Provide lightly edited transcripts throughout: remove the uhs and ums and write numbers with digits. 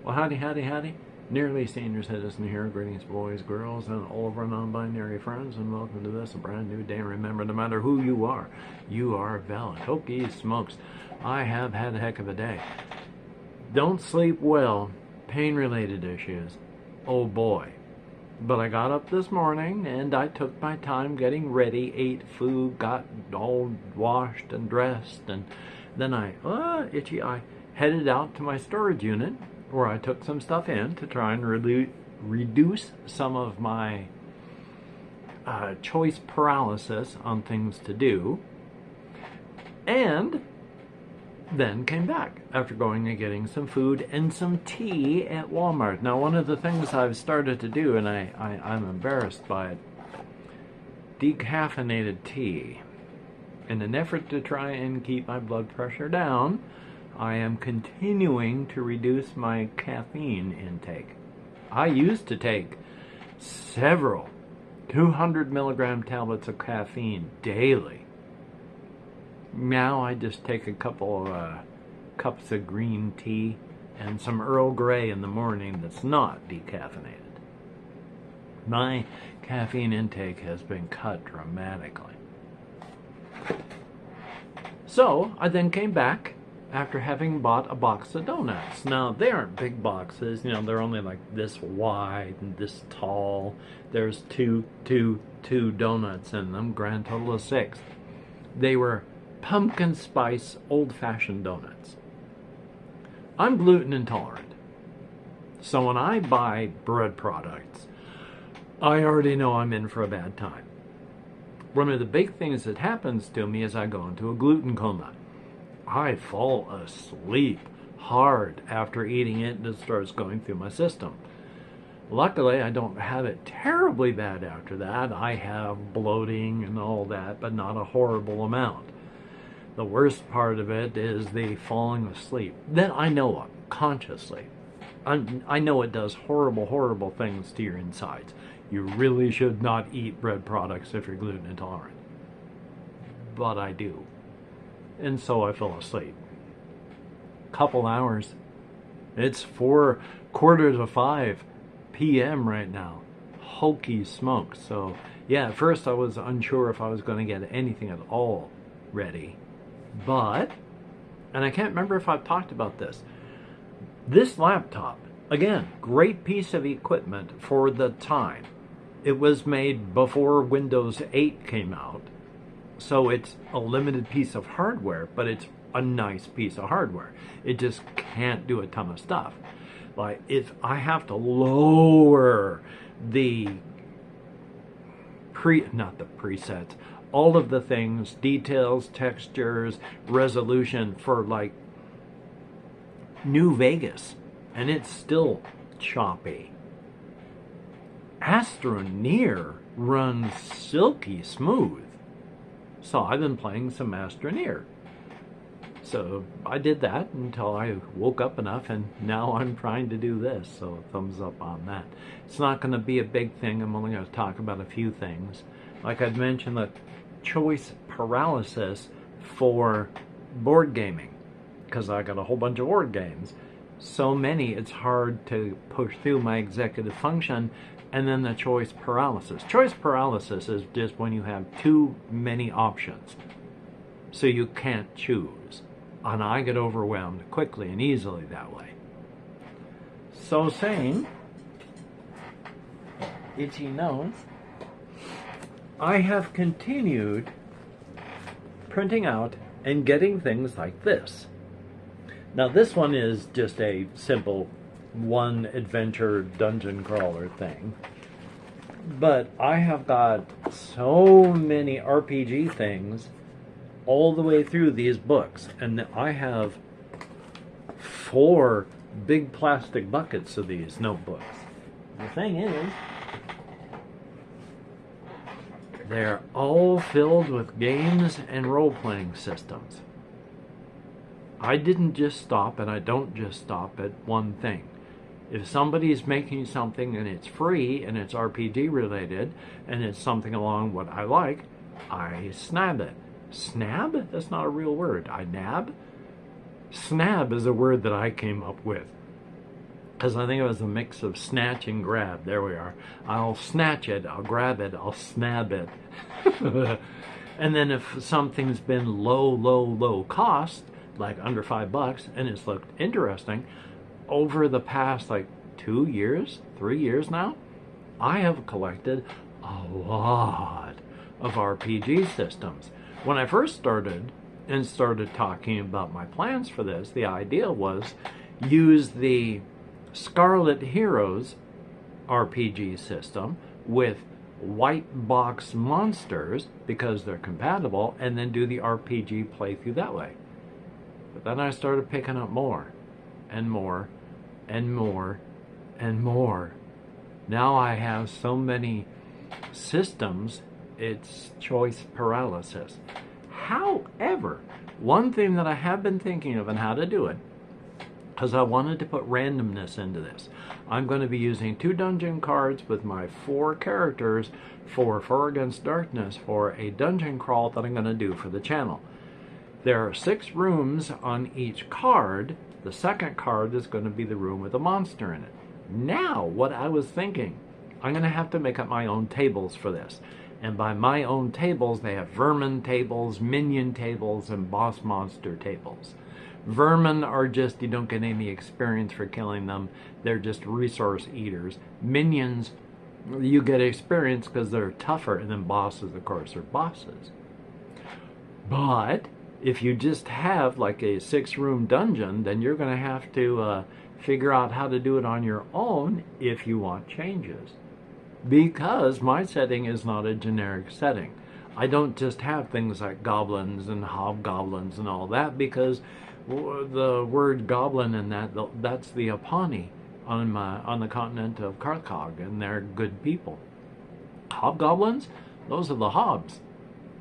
Well, howdy, howdy, howdy. Nearly senior citizen here. Greetings, boys, girls, and all of our non-binary friends, and welcome to this, a brand new day. Remember, no matter who you are valid. Hokey smokes. I have had a heck of a day. Don't sleep well. Pain-related issues. Oh boy. But I got up this morning, and I took my time getting ready, ate food, got all washed and dressed, and then I headed out to my storage unit, where I took some stuff in to try and reduce some of my choice paralysis on things to do, and then came back after going and getting some food and some tea at Walmart. Now, one of the things I've started to do, and I'm embarrassed by it, decaffeinated tea. In an effort to try and keep my blood pressure down, I am continuing to reduce my caffeine intake. I used to take several 200 milligram tablets of caffeine daily. Now I just take a couple of cups of green tea and some Earl Grey in the morning that's not decaffeinated. My caffeine intake has been cut dramatically. So I then came back after having bought a box of donuts. Now, they aren't big boxes, you know, they're only like this wide and this tall. There's two donuts in them, grand total of 6. They were pumpkin spice old-fashioned donuts. I'm gluten intolerant, so when I buy bread products, I already know I'm in for a bad time. One of the big things that happens to me is I go into a gluten coma. I fall asleep hard after eating it, and it starts going through my system. Luckily, I don't have it terribly bad after that. I have bloating and all that, but not a horrible amount. The worst part of it is the falling asleep. That I know of, consciously. I know it does horrible, horrible things to your insides. You really should not eat bread products if you're gluten intolerant. But I do. And so I fell asleep. Couple hours. It's 4:45 p.m. right now. Hokey smokes. So yeah, at first I was unsure if I was going to get anything at all ready. But, and I can't remember if I've talked about this, this laptop, again, great piece of equipment for the time. It was made before Windows 8 came out. So it's a limited piece of hardware, but it's a nice piece of hardware. It just can't do a ton of stuff. Like, if I have to lower the presets, all of the things, details, textures, resolution for like New Vegas, and it's still choppy. Astroneer runs silky smooth. So I've been playing some Astroneer. So I did that until I woke up enough, and now I'm trying to do this. So thumbs up on that. It's not going to be a big thing. I'm only going to talk about a few things. Like I'd mentioned, the choice paralysis for board gaming, because I got a whole bunch of board games. So many, it's hard to push through my executive function. And then the choice paralysis. Choice paralysis is just when you have too many options, so you can't choose. And I get overwhelmed quickly and easily that way. So saying, itchy nose, I have continued printing out and getting things like this. Now this one is just a simple one adventure dungeon crawler thing, but I have got so many RPG things all the way through these books, and I have 4 big plastic buckets of these notebooks. The thing is, they're all filled with games and role-playing systems. I didn't just stop, and I don't just stop at one thing. If somebody's making something and it's free and it's RPG related and it's something along what I like, I snab it. Snab? That's not a real word. I nab? Snab is a word that I came up with. because I think it was a mix of snatch and grab. There we are. I'll snatch it, I'll grab it, I'll snab it. And then if something's been low cost, like under $5, and it's looked interesting, over the past like 2 years, 3 years now, I have collected a lot of RPG systems. When I first started talking about my plans for this, the idea was use the Scarlet Heroes RPG system with white box monsters because they're compatible, and then do the RPG playthrough that way. But then I started picking up more and more and more and more. Now I have so many systems, it's choice paralysis. However, one thing that I have been thinking of and how to do it, because I wanted to put randomness into this. I'm going to be using 2 dungeon cards with my 4 characters for Far Against Darkness for a dungeon crawl that I'm going to do for the channel. There are 6 rooms on each card. The second card is going to be the room with a monster in it. Now, what I was thinking, I'm going to have to make up my own tables for this. And by my own tables, they have vermin tables, minion tables, and boss monster tables. Vermin are just, you don't get any experience for killing them. They're just resource eaters. Minions, you get experience because they're tougher. And then bosses, of course, are bosses. But if you just have like a 6-room dungeon, then you're going to have to figure out how to do it on your own if you want changes. Because my setting is not a generic setting. I don't just have things like goblins and hobgoblins and all that, because the word goblin in that's the Apani on the continent of Karthag, and they're good people. Hobgoblins, those are the hobs,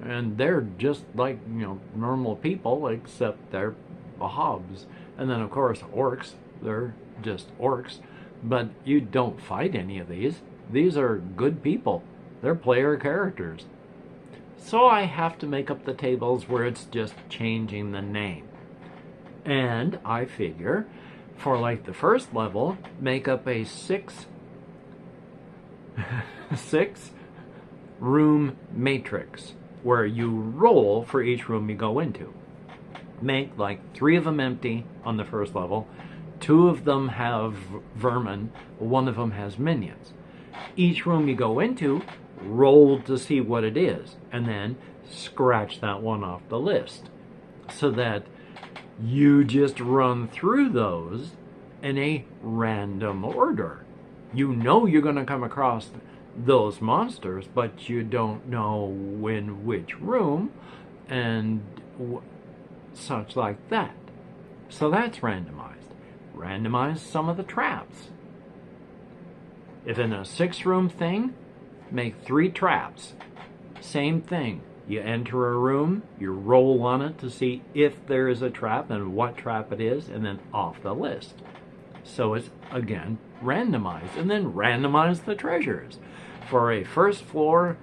and they're just like, you know, normal people, except they're hobs. And then of course orcs, they're just orcs, but you don't fight any of these. These are good people. They're player characters. So I have to make up the tables where it's just changing the name. And I figure for like the first level, make up a 6 room matrix where you roll for each room you go into. Make like 3 of them empty on the first level, 2 of them have vermin, 1 of them has minions. Each room you go into, roll to see what it is, and then scratch that one off the list, so that you just run through those in a random order. You know you're going to come across those monsters, but you don't know in which room and such like that. So that's randomized. Randomize some of the traps. If in a 6-room thing, make 3 traps. Same thing. You enter a room, you roll on it to see if there is a trap and what trap it is, and then off the list. So it's, again, randomized. And then randomize the treasures. For a first floor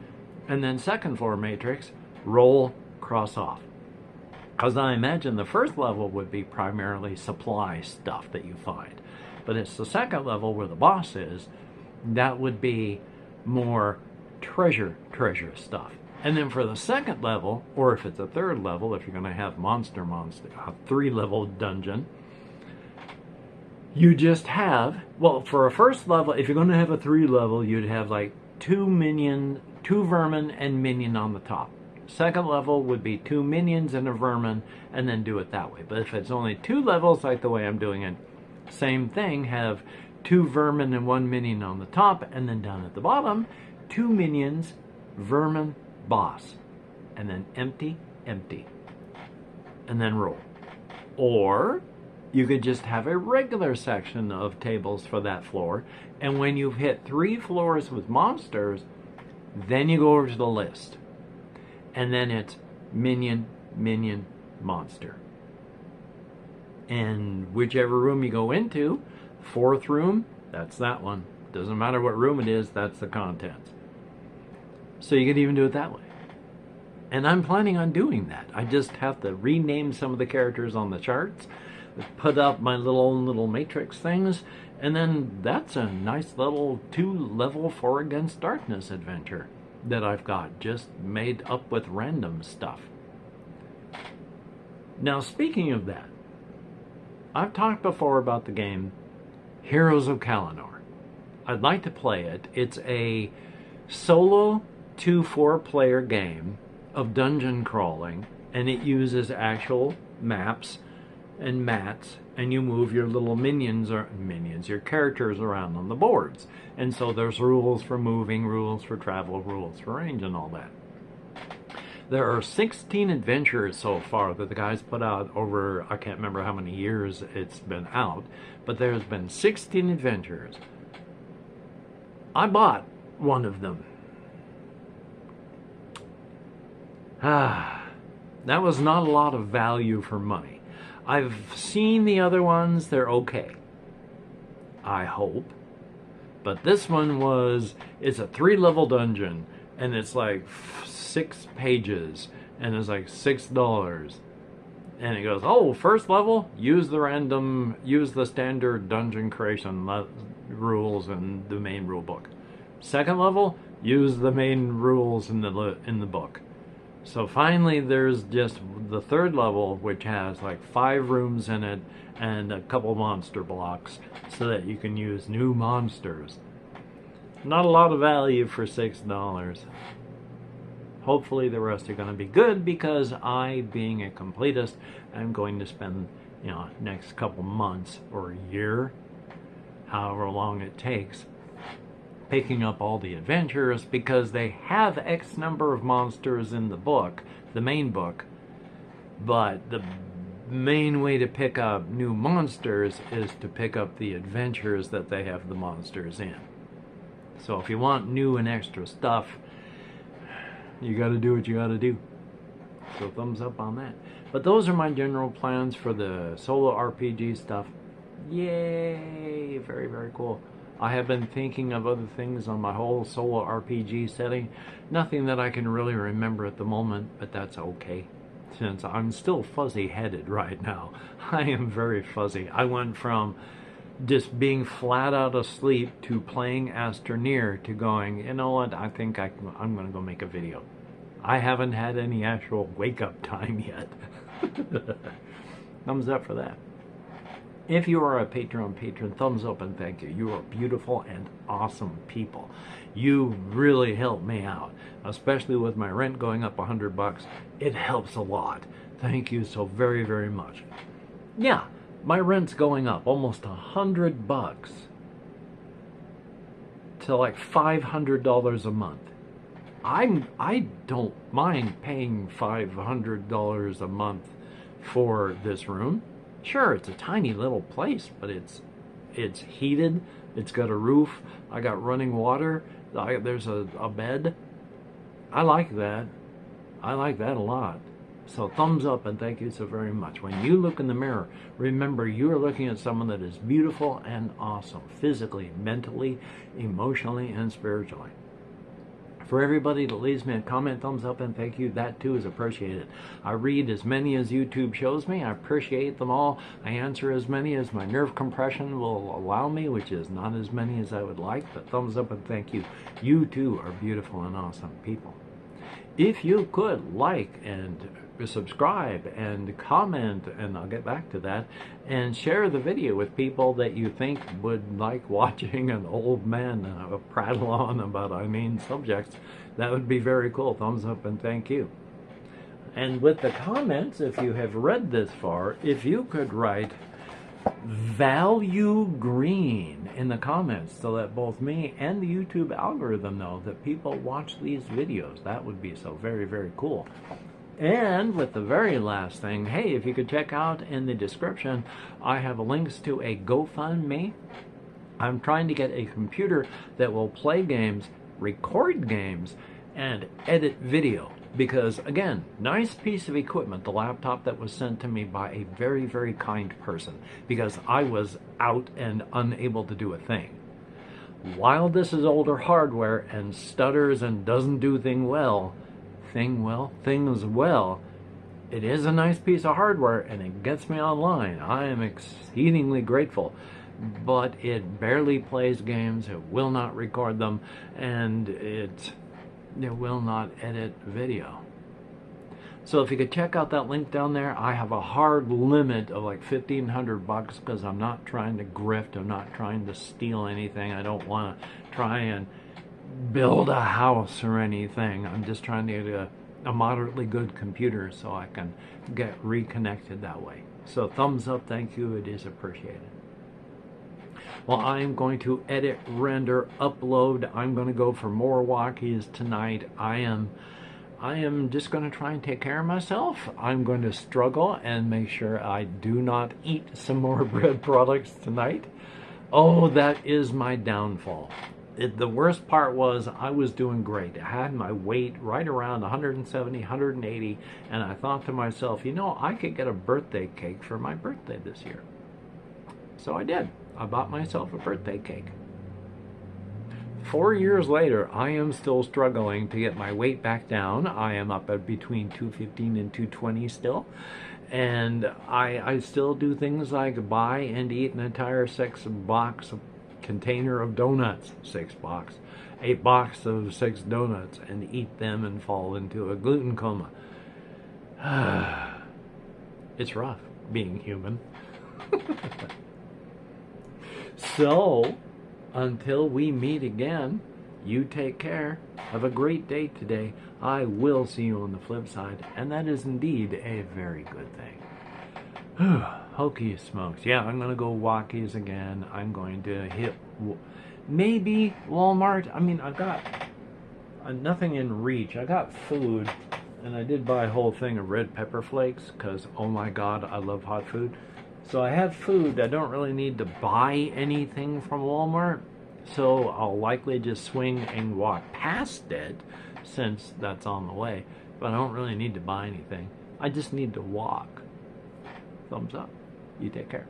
and then second floor matrix, roll, cross off. Because I imagine the first level would be primarily supply stuff that you find. But it's the second level where the boss is, that would be more treasure stuff. And then for the second level, or if it's a third level, if you're going to have monster, a 3-level dungeon, you just have, well, for a first level, if you're going to have a 3-level, you'd have like 2 vermin and minion on the top. Second level would be 2 minions and a vermin, and then do it that way. But if it's only 2 levels, like the way I'm doing it, same thing, have 2 vermin and 1 minion on the top, and then down at the bottom, 2 minions, vermin, boss, and then empty, and then roll. Or you could just have a regular section of tables for that floor, and when you've hit 3 floors with monsters, then you go over to the list, and then it's minion, monster. And whichever room you go into, 4th room, that's that one. Doesn't matter what room it is, that's the contents. So you can even do it that way. And I'm planning on doing that. I just have to rename some of the characters on the charts. put up my little matrix things, and then that's a nice little 2-level 4 Against Darkness adventure that I've got just made up with random stuff. Now, speaking of that, I've talked before about the game Heroes of Kalinor. I'd like to play it. It's a solo 2-4 player game of dungeon crawling, and it uses actual maps and mats, and you move your little your characters around on the boards. And so there's rules for moving, rules for travel, rules for range, and all that. There are 16 adventures so far that the guys put out over, I can't remember how many years it's been out, but there's been 16 adventures. I bought one of them. That was not a lot of value for money. I've seen the other ones, they're okay, I hope. But this one it's a 3-level dungeon, and it's like 6 pages, and it's like $6. And it goes, oh, first level, use the standard dungeon creation rules in the main rule book. Second level, use the main rules in the book. So finally there's just the 3rd level, which has like 5 rooms in it and a couple monster blocks so that you can use new monsters. Not a lot of value for $6. Hopefully the rest are going to be good, because I, being a completist, I'm going to spend, next couple months or a year, however long it takes, picking up all the adventures, because they have X number of monsters in the book, the main book, but the main way to pick up new monsters is to pick up the adventures that they have the monsters in. So if you want new and extra stuff, you got to do what you got to do. So thumbs up on that. But those are my general plans for the solo RPG stuff. Yay! Very, very cool. I have been thinking of other things on my whole solo RPG setting. Nothing that I can really remember at the moment, but that's okay, since I'm still fuzzy-headed right now. I am very fuzzy. I went from just being flat out asleep to playing Astroneer to going, you know what, I think I'm going to go make a video. I haven't had any actual wake-up time yet. Thumbs up for that. If you are a patron, thumbs up and thank you. You are beautiful and awesome people. You really help me out, especially with my rent going up $100. It helps a lot. Thank you so very, very much. Yeah, my rent's going up almost $100 to like $500 a month. I don't mind paying $500 a month for this room. Sure, it's a tiny little place, but it's heated, it's got a roof, I got running water, there's a bed. I like that. I like that a lot. So thumbs up and thank you so very much. When you look in the mirror, remember you are looking at someone that is beautiful and awesome, physically, mentally, emotionally, and spiritually. For everybody that leaves me a comment, thumbs up and thank you, that too is appreciated. I read as many as YouTube shows me. I appreciate them all. I answer as many as my nerve compression will allow me, which is not as many as I would like, but thumbs up and thank you. You too are beautiful and awesome people. If you could like and subscribe and comment, and I'll get back to that, and share the video with people that you think would like watching an old man prattle on about inane subjects, that would be very cool. Thumbs up and thank you. And with the comments, if you have read this far, if you could write value green in the comments so that both me and the YouTube algorithm know that people watch these videos, that would be so very, very cool. And with the very last thing, hey, if you could check out in the description, I have links to a GoFundMe. I'm trying to get a computer that will play games, record games, and edit video. Because, again, nice piece of equipment, the laptop that was sent to me by a very, very kind person, because I was out and unable to do a thing. While this is older hardware and stutters and doesn't do things well, It is a nice piece of hardware and it gets me online. I am exceedingly grateful. But it barely plays games, it will not record them, and it will not edit video. So if you could check out that link down there, I have a hard limit of like $1,500 because I'm not trying to grift, I'm not trying to steal anything, I don't want to try and build a house or anything. I'm just trying to get a moderately good computer so I can get reconnected that way. So thumbs up, thank you, it is appreciated. Well, I'm going to edit, render, upload. I'm going to go for more walkies tonight. I am just going to try and take care of myself. I'm going to struggle and make sure I do not eat some more bread products tonight. Oh, that is my downfall. The worst part was I was doing great. I had my weight right around 170, 180, and I thought to myself, you know, I could get a birthday cake for my birthday this year. So I did. I bought myself a birthday cake. 4 years later, I am still struggling to get my weight back down. I am up at between 215 and 220 still. And I still do things like buy and eat an entire 6-box container of donuts, 6-box, a box of 6 donuts, and eat them and fall into a gluten coma. It's rough being human. So, until we meet again, you take care. Have a great day today. I will see you on the flip side, and that is indeed a very good thing. Hokey smokes. Yeah, I'm going to go walkies again. I'm going to hit maybe Walmart. I mean, I've got nothing in reach. I got food, and I did buy a whole thing of red pepper flakes because, oh my God, I love hot food. So I have food. I don't really need to buy anything from Walmart. So I'll likely just swing and walk past it since that's on the way. But I don't really need to buy anything. I just need to walk. Thumbs up. You take care.